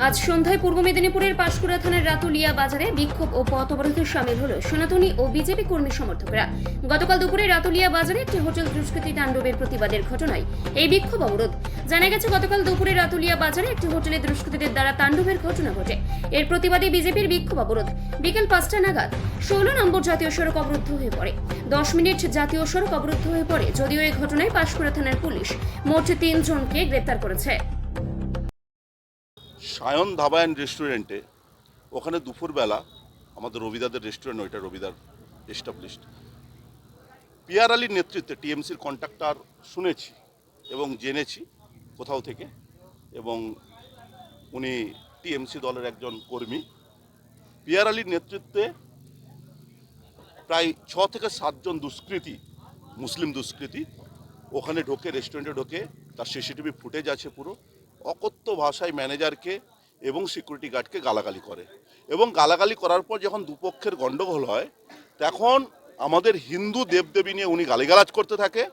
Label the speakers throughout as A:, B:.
A: আজ সন্ধ্যায় পূর্ব মেদিনীপুরের পাঁশকুড়া থানার রাতুলিয়া বাজারে বিক্ষোভ ও পথ অবরোধে শামিল হল সনাতনী ও বিজেপি কর্মী সমর্থকরা। গতকাল দুপুরে রাতুলিয়া বাজারে একটি হোটেল দুষ্কৃতী তাণ্ডবের প্রতিবাদের ঘটনায় এই বিক্ষোভ অবরোধ। জানা গেছে, গতকাল দুপুরে রাতুলিয়া বাজারে একটি হোটেলে দুষ্কৃতীদের দ্বারা তাণ্ডবের ঘটনা ঘটে। এর প্রতিবাদে বিজেপির বিক্ষোভ অবরোধ। বিকেল 5টা নাগাদ 16 নম্বর জাতীয় সড়ক অবরুদ্ধ হয়ে পড়ে। 10 মিনিট জাতীয় সড়ক অবরুদ্ধ হয়ে পড়ে। যদিও এই ঘটনায় পাঁশকুড়া থানার পুলিশ মোট 3 জনকে গ্রেপ্তার করেছে।
B: সায়ন ধাবা অ্যান্ড রেস্টুরেন্টে ওখানে দুপুরবেলা আমাদের রবিদাদের রেস্টুরেন্ট, ওইটা রবিদার এস্টাবলিশড, পিয়ার আলীর নেতৃত্বে টিএমসির কন্ট্রাক্টর শুনেছি এবং জেনেছি কোথাও থেকে, এবং উনি টিএমসি দলের একজন কর্মী। পিয়ার আলীর নেতৃত্বে প্রায় 6 থেকে 7 জন দুষ্কৃতী, মুসলিম দুষ্কৃতী ওখানে ঢোকে, রেস্টুরেন্টে ঢোকে। তার সিসিটিভি ফুটেজ আছে পুরো। অকথ্য ভাষায় ম্যানেজারকে এবং সিকিউরিটি গার্ডকে গালাগালি করে, এবং গালাগালি করার পর যখন দুপক্ষের গণ্ডগোল হয় তখন আমাদের হিন্দু দেবদেবী নিয়ে উনি গালিগালাজ করতে থাকে।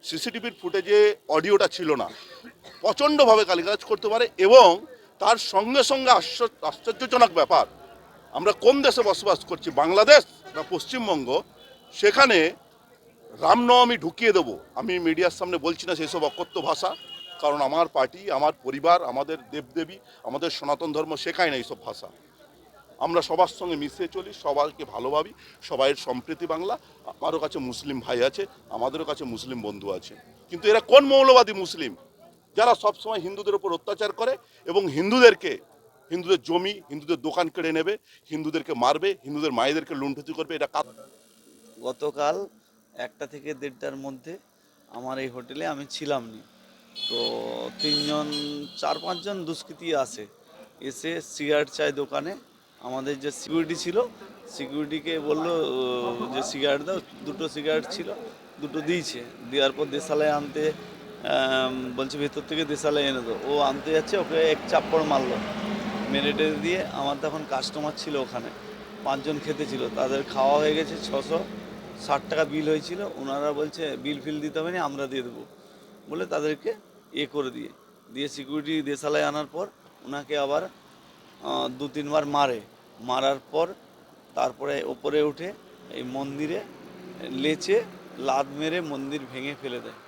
B: সিসিটিভির ফুটেজে অডিওটা ছিল না, প্রচণ্ডভাবে গালিগালাজ করতে পারে। এবং তার সঙ্গে সঙ্গে আশ্চর্যজনক ব্যাপার, আমরা কোন দেশে বসবাস করছি, বাংলাদেশ না পশ্চিমবঙ্গ, সেখানে রামনবমী ঢুকিয়ে দেবো। আমি মিডিয়ার সামনে বলছি না সেসব অকথ্য ভাষা, কারণ আমার পার্টি, আমার পরিবার, আমাদের দেবদেবী, আমাদের সনাতন ধর্ম শেখায় না এইসব ভাষা। আমরা সবার সঙ্গে মিশে চলি, সবাইকে ভালোভাবি, সবাইয়ের সম্প্রীতি বাংলা। আমারও কাছে মুসলিম ভাই আছে, আমাদেরও কাছে মুসলিম বন্ধু আছে। কিন্তু এরা কোন মৌলবাদী মুসলিম যারা সবসময় হিন্দুদের উপর অত্যাচার করে এবং হিন্দুদের জমি, হিন্দুদের দোকান কেড়ে নেবে, হিন্দুদেরকে মারবে, হিন্দুদের মায়েদেরকে লুণ্ঠিত করবে। এটা
C: গতকাল 1টা থেকে 1:30টার মধ্যে আমার এই হোটেলে আমি ছিলাম নি, তো 4-5 জন দুষ্কৃতী আসে, এসে সিগারেট চায় দোকানে। আমাদের যে সিকিউরিটি ছিল, সিকিউরিটিকে বললো যে সিগারেট দাও। 2টো সিগারেট ছিল, 2টো দিয়েছে। দেওয়ার পর দেশালায় আনতে বলছে ভেতর থেকে দেশালায় এনে দাও। ও আনতে যাচ্ছে, ওকে এক চাপ্পড় মারলো, মেরে টেরে দিয়ে। আমার তখন কাস্টমার ছিল ওখানে, 5 জন খেতে ছিল, তাদের খাওয়া হয়ে গেছে। 660 টাকা বিল হয়েছিল। ওনারা বলছে বিল ফিল দিতে হবে না, আমরা দিয়ে দেবো বলে তাদেরকে করে দিয়ে সিকিউরিটি দেশালায় আনার পর ওনাকে আবার 2-3 বার মারার পর তারপরে ওপরে উঠে এই মন্দিরে লেচে লাদ মেরে মন্দির ভেঙে ফেলে দেয়।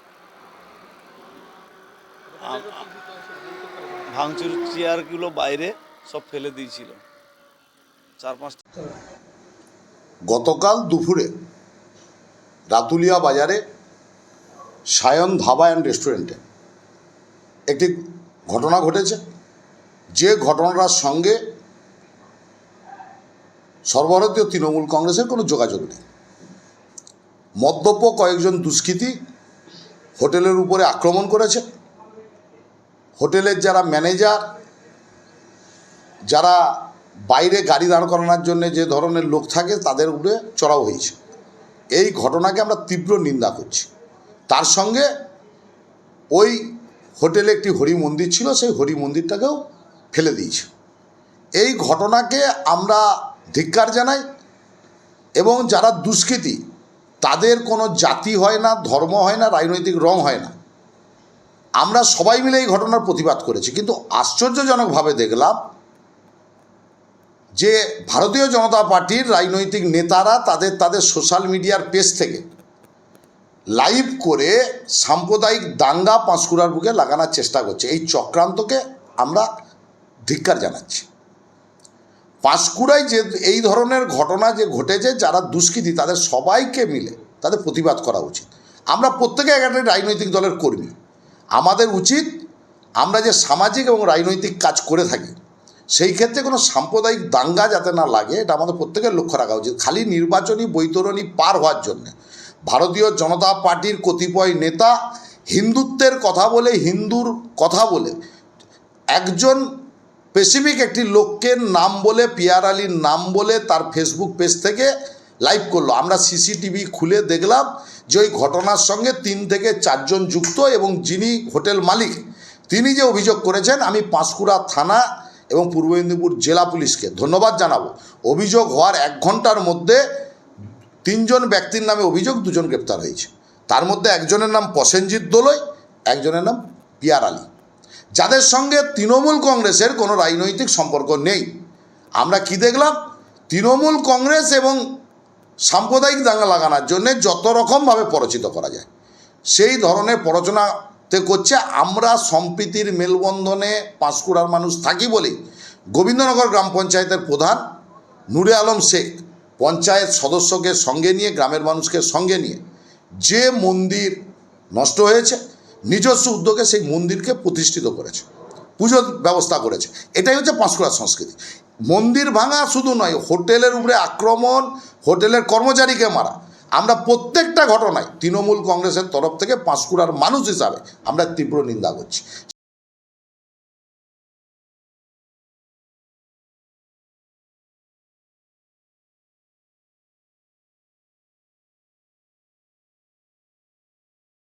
C: ভাঙচুর চেয়ারগুলো বাইরে সব ফেলে দিয়েছিল। 4-5টা।
D: গতকাল দুপুরে রাতুলিয়া বাজারে সায়ন ধাবা অ্যান্ড রেস্টুরেন্টে একটি ঘটনা ঘটেছে, যে ঘটনাটার সঙ্গে সর্বভারতীয় তৃণমূল কংগ্রেসের কোনো যোগাযোগ নেই। মদ্যপ কয়েকজন দুষ্কৃতী হোটেলের উপরে আক্রমণ করেছে। হোটেলের যারা ম্যানেজার, যারা বাইরে গাড়ি দাঁড় করানোর জন্য যে ধরনের লোক থাকে, তাদের উপরে চড়াও হয়েছে। এই ঘটনাকে আমরা তীব্র নিন্দা করছি। তার সঙ্গে ওই হোটেলে একটি হরি মন্দির ছিল, সেই হরি মন্দিরটাকেও ফেলে দিয়েছে। এই ঘটনাকে আমরা ধিক্কার জানাই। এবং যারা দুষ্কৃতী, তাদের কোনো জাতি হয় না, ধর্ম হয় না, রাজনৈতিক রং হয় না। আমরা সবাই মিলে এই ঘটনার প্রতিবাদ করেছি। কিন্তু আশ্চর্যজনকভাবে দেখলাম যে ভারতীয় জনতা পার্টির রাজনৈতিক নেতারা তাদের সোশ্যাল মিডিয়ার পেজ থেকে লাইভ করে সাম্প্রদায়িক দাঙ্গা পাঁশকুড়ার বুকে লাগানোর চেষ্টা করছে। এই চক্রান্তকে আমরা ধিক্কার জানাচ্ছি। পাঁশকুড়ায় যে এই ধরনের ঘটনা যে ঘটেছে, যারা দুষ্কৃতী, তাদের সবাইকে মিলে তাদের প্রতিবাদ করা উচিত। আমরা প্রত্যেকে একটা রাজনৈতিক দলের কর্মী। আমাদের উচিত, আমরা যে সামাজিক এবং রাজনৈতিক কাজ করে থাকি, সেই ক্ষেত্রে কোনো সাম্প্রদায়িক দাঙ্গা যাতে না লাগে, এটা আমাদের প্রত্যেকের লক্ষ্য রাখা উচিত। খালি নির্বাচনী বৈতরণী পার হওয়ার জন্যে ভারতীয় জনতা পার্টির কতিপয় নেতা হিন্দুত্বের কথা বলে, হিন্দুর কথা বলে, একজন স্পেসিফিক একটি লোকের নাম বলে, পিয়ার আলীর নাম বলে তার ফেসবুক পেজ থেকে লাইভ করলো। আমরা সিসিটিভি খুলে দেখলাম যে ওই ঘটনার সঙ্গে 3 থেকে 4 জন যুক্ত, এবং যিনি হোটেল মালিক তিনি যে অভিযোগ করেছেন, আমি পাঁশকুড়া থানা এবং পূর্ব মেদিনীপুর জেলা পুলিশকে ধন্যবাদ জানাবো। অভিযোগ হওয়ার 1 ঘন্টার মধ্যে 3 জন ব্যক্তির নামে অভিযোগ, 2 জন গ্রেপ্তার হয়েছে। তার মধ্যে একজনের নাম প্রসেনজিৎ দোলই, একজনের নাম পিয়ার আলী। যাদের সঙ্গে তৃণমূল কংগ্রেসের কোনো রাজনৈতিক সম্পর্ক নেই। আমরা কি দেখলাম, তৃণমূল কংগ্রেস এবং সাম্প্রদায়িক দাঙ্গা লাগানোর জন্যে যত রকমভাবে প্ররোচিত করা যায় সেই ধরনের প্ররোচনাতে করছে। আমরা সম্প্রীতির মেলবন্ধনে পাঁশকুড়ার মানুষ থাকি বলেই গোবিন্দনগর গ্রাম পঞ্চায়েতের প্রধান নূরে আলম শেখ পঞ্চায়েত সদস্যকে সঙ্গে নিয়ে, গ্রামের মানুষকে সঙ্গে নিয়ে, যে মন্দির নষ্ট হয়েছে নিজস্ব উদ্যোগে সেই মন্দিরকে প্রতিষ্ঠিত করেছে, পুজোর ব্যবস্থা করেছে। এটাই হচ্ছে পাঁশকুড়ার সংস্কৃতি। মন্দির ভাঙা শুধু নয়, হোটেলের উপরে আক্রমণ, হোটেলের কর্মচারীকে মারা, আমরা প্রত্যেকটা ঘটনায় তৃণমূল কংগ্রেসের তরফ থেকে পাঁশকুড়ার মানুষ হিসাবে আমরা তীব্র নিন্দা করছি।